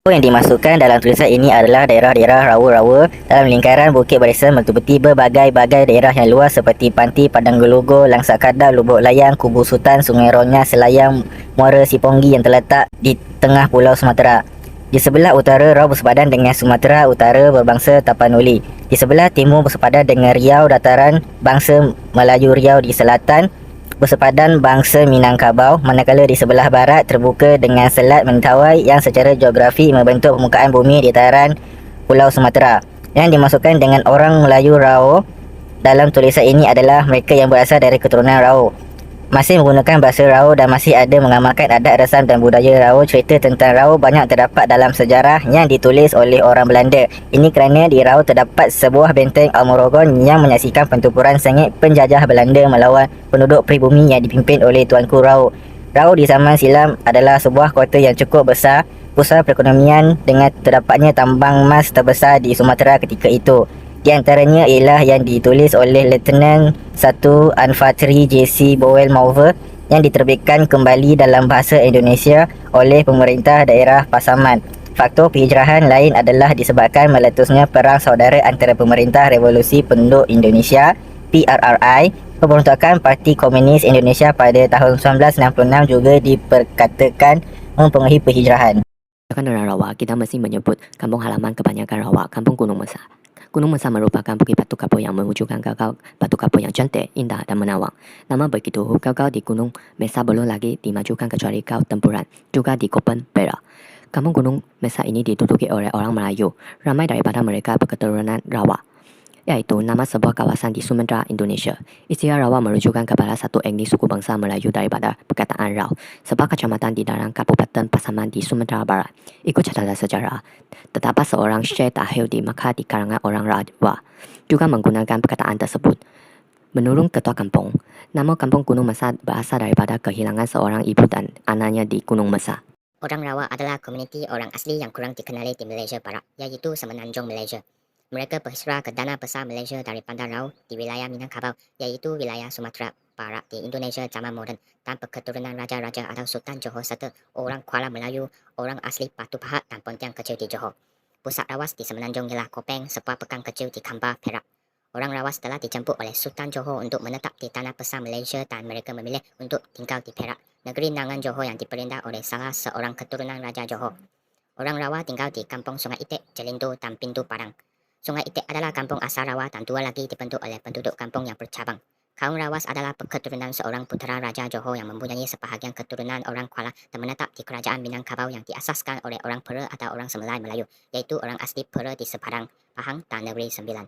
Yang dimasukkan dalam tulisan ini adalah daerah-daerah rawa-rawa dalam lingkaran Bukit Barisan meliputi berbagai-bagai daerah yang luas seperti Panti Padang Gelogo, Langsak Kadar, Lubuk Layang, Kubu Sultan, Sungai Ronya, Selayang, Muara Siponggi yang terletak di tengah Pulau Sumatera. Di sebelah utara Raut bersepadan dengan Sumatera Utara berbangsa Tapanuli. Di sebelah timur bersepadan dengan Riau Dataran bangsa Melayu Riau. Di selatan bersepadan bangsa Minangkabau, manakala di sebelah barat terbuka dengan Selat Mentawai yang secara geografi membentuk permukaan bumi di dataran Pulau Sumatera. Yang dimasukkan dengan orang Melayu Rao dalam tulisan ini adalah mereka yang berasal dari keturunan Rao, masih menggunakan bahasa Rao dan masih ada mengamalkan adat resam dan budaya Rao. Cerita tentang Rao banyak terdapat dalam sejarah yang ditulis oleh orang Belanda. Ini kerana di Rao terdapat sebuah benteng Almorogon yang menyaksikan pertempuran sengit penjajah Belanda melawan penduduk pribumi yang dipimpin oleh Tuanku Rao. Rao di zaman silam adalah sebuah kota yang cukup besar, pusat perekonomian dengan terdapatnya tambang emas terbesar di Sumatera ketika itu. Di antaranya ialah yang ditulis oleh Lieutenant 1 Infantry J.C. Bowell Malver yang diterbitkan kembali dalam bahasa Indonesia oleh pemerintah daerah Pasaman. Faktor penghijrahan lain adalah disebabkan meletusnya Perang Saudara antara Pemerintah Revolusi Penduduk Indonesia PRRI. Pemberontakan Parti Komunis Indonesia pada tahun 1966 juga diperkatakan mempengaruhi penghijrahan. Orang rawa, kita mesti menyebut kampung halaman kebanyakan rawa, Kampung Gunung Mesa. Gunung Mesa merupakan bukit batu kapur yang mewujudkan gagal batu kapur yang cantik, indah dan menawan. Namun begitu, gagal di Gunung Mesa belum lagi dimajukan kecuali kau tempuran, juga di Kopen, Perak. Kampung Gunung Mesa ini diduduki oleh orang Melayu. Ramai daripada mereka berketurunan rawa, yaitu nama sebuah kawasan di Sumatera, Indonesia. Istilah rawa merujukan kepada satu etnis suku bangsa Melayu daripada perkataan Rau, sebuah kecamatan di dalam Kabupaten Pasaman di Sumatera Barat. Ikut catatan sejarah, terdapat seorang Syekh Tahir di Makkah di kalangan orang Rawa juga menggunakan perkataan tersebut. Menurut Ketua Kampung, nama Kampung Gunung Mesa berasal daripada kehilangan seorang ibu dan anaknya di Gunung Mesa. Orang Rawa adalah komuniti orang asli yang kurang dikenali di Malaysia Barat, yaitu Semenanjung Malaysia. Mereka berhijrah ke tanah besar Malaysia dari Bandar Rau di wilayah Minangkabau, yaitu wilayah Sumatera Barat di Indonesia zaman moden, dan berketurunan raja-raja atau sultan Johor serta orang Kuala Melayu, orang asli Batu Pahat dan Pontian kecil di Johor. Pusat Rawas di Semenanjung ialah Kopeng, sebuah pekan kecil di Kembar, Perak. Orang Rawas telah dijemput oleh Sultan Johor untuk menetap di tanah besar Malaysia dan mereka memilih untuk tinggal di Perak, negeri Nangan Johor yang diperintah oleh salah seorang keturunan Raja Johor. Orang Rawa tinggal di Kampung Sungai Itik, Jelindo dan Pintu Padang. Sungai Itik adalah kampung asal Rawa dan dua lagi dibentuk oleh penduduk kampung yang bercabang. Kaum Rawas adalah keturunan seorang putera Raja Johor yang mempunyai sebahagian keturunan orang Kuala dan menetap di kerajaan Minangkabau yang diasaskan oleh orang Pera atau orang Semelai Melayu, yaitu orang asli Pera di Sepadang, Pahang dan Negeri Sembilan.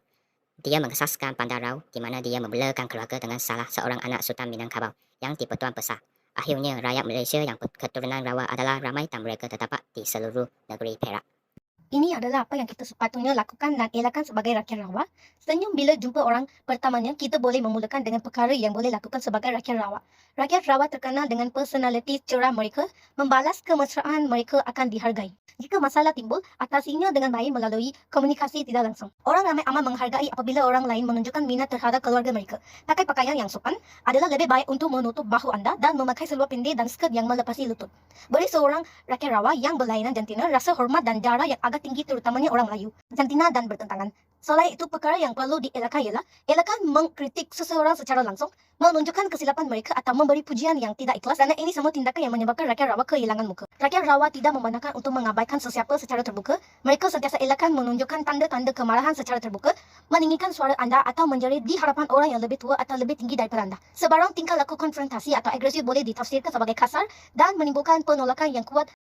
Dia mengesaskan Bandar Rau, di mana dia membelakan keluarga dengan salah seorang anak Sultan Minangkabau yang dipertuan besar. Akhirnya, rakyat Malaysia yang berketurunan Rawa adalah ramai dan mereka terdapat di seluruh negeri Perak. Ini adalah apa yang kita sepatutnya lakukan dan elakkan sebagai rakyat rawa. Senyum bila jumpa orang pertamanya, kita boleh memulakan dengan perkara yang boleh lakukan sebagai rakyat rawa. Rakyat rawa terkenal dengan personaliti cerah mereka, membalas kemesraan mereka akan dihargai. Jika masalah timbul, atasinya dengan baik melalui komunikasi tidak langsung. Orang ramai amat menghargai apabila orang lain menunjukkan minat terhadap keluarga mereka. Pakai pakaian yang sopan adalah lebih baik untuk menutup bahu anda dan memakai seluar pendek dan skirt yang melepasi lutut. Beri seorang rakyat rawa yang berlainan jantina rasa hormat dan darah yang agak tinggi, terutamanya orang Melayu, jantina dan bertentangan. Selain itu, perkara yang perlu dielakkan ialah elakkan mengkritik seseorang secara langsung, menunjukkan kesilapan mereka atau memberi pujian yang tidak ikhlas, kerana ini semua tindakan yang menyebabkan rakyat rawa kehilangan muka. Rakyat rawa tidak membenarkan untuk mengabaikan sesiapa secara terbuka. Mereka sentiasa elakkan menunjukkan tanda-tanda kemarahan secara terbuka, meninggikan suara anda atau menjerit di hadapan orang yang lebih tua atau lebih tinggi daripada anda. Sebarang tingkah laku konfrontasi atau agresif boleh ditafsirkan sebagai kasar dan menimbulkan penolakan yang kuat.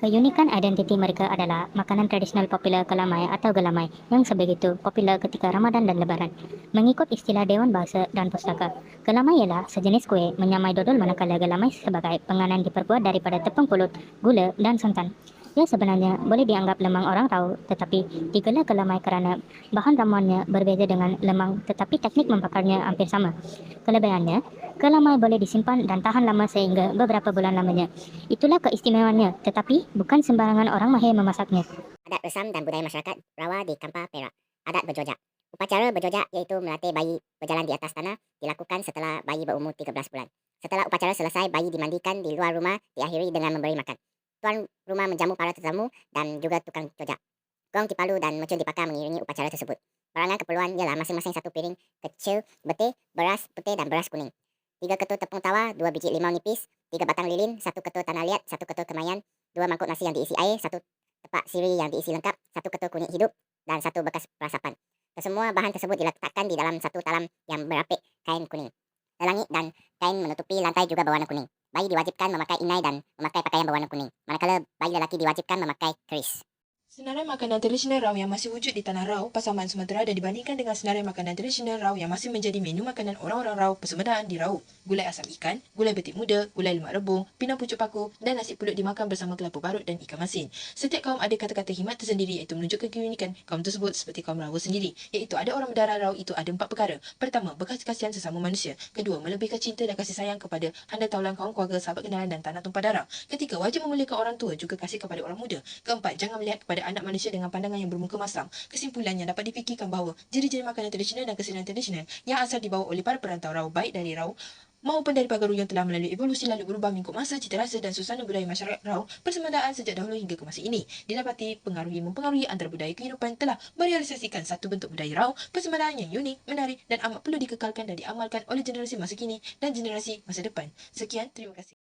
Keunikan identiti mereka adalah makanan tradisional popular kelamai atau gelamai yang sebegitu popular ketika Ramadan dan Lebaran. Mengikut istilah Dewan Bahasa dan Pustaka, gelamai ialah sejenis kuih menyamai dodol, manakala gelamai sebagai penganan diperbuat daripada tepung pulut, gula dan santan. Ia sebenarnya boleh dianggap lemang orang tahu, tetapi digelar gelamai kerana bahan ramuannya berbeza dengan lemang, tetapi teknik membakarnya hampir sama. Kelebihannya, gelamai boleh disimpan dan tahan lama sehingga beberapa bulan lamanya. Itulah keistimewaannya, tetapi bukan sembarangan orang mahir memasaknya. Adat resam dan budaya masyarakat Rawa di Kampar, Perak. Adat berjojak. Upacara berjojak iaitu melatih bayi berjalan di atas tanah dilakukan setelah bayi berumur 13 bulan. Setelah upacara selesai, bayi dimandikan di luar rumah, diakhiri dengan memberi makan. tuan rumah menjamu para tetamu dan juga tukang cojak. Gong dipalu dan mercun dibakar mengiringi upacara tersebut. Barangan keperluan ialah masing-masing satu piring kecil betih, beras putih dan beras kuning. 3 ketul tepung tawa, 2 biji limau nipis, 3 batang lilin, 1 ketul tanah liat, 1 ketul kemayan, 2 mangkuk nasi yang diisi air, 1 tepak siri yang diisi lengkap, 1 ketul kunyit hidup, dan 1 bekas perasapan. Kesemua bahan tersebut diletakkan di dalam satu talam yang berapik kain kuning. Langit dan kain menutupi lantai juga berwarna kuning. Bayi diwajibkan memakai inai dan memakai pakaian berwarna kuning, manakala bayi lelaki diwajibkan memakai keris. Senarai makanan tradisional Rau yang masih wujud di Tanah Rau, Pasaman Sumatera dan dibandingkan dengan senarai makanan tradisional Rau yang masih menjadi menu makanan orang-orang Rau persempurnaan di Rau. Gulai asam ikan, gulai betik muda, gulai lemak rebung, pinang pucuk paku dan nasi pulut dimakan bersama kelapa parut dan ikan masin. Setiap kaum ada kata-kata khidmat tersendiri iaitu menunjukkan keunikan kaum tersebut seperti kaum Rawa sendiri, iaitu ada orang berdarah Rau itu ada 4 perkara. Pertama, bekas kasihan sesama manusia. Kedua, melebihkan cinta dan kasih sayang kepada handai taulan kaum keluarga, sahabat kenalan dan tanah tumpah darah. Ketiga, wajib memuliakan orang tua juga kasih kepada orang muda. Keempat, jangan melihat kepada anak manusia dengan pandangan yang bermuka masam. Kesimpulan yang dapat difikirkan bahawa ciri-ciri makanan tradisional dan kesenian tradisional yang asal dibawa oleh para perantau Rau baik dari Rau maupun dari Pagaru yang telah melalui evolusi lalu berubah mengikut masa, cita rasa dan suasana budaya masyarakat Rau persemandaan sejak dahulu hingga ke masa ini. Didapati mempengaruhi antara budaya kehidupan telah merealisasikan satu bentuk budaya Rau persemandaan yang unik, menarik dan amat perlu dikekalkan dan diamalkan oleh generasi masa kini dan generasi masa depan. Sekian, terima kasih.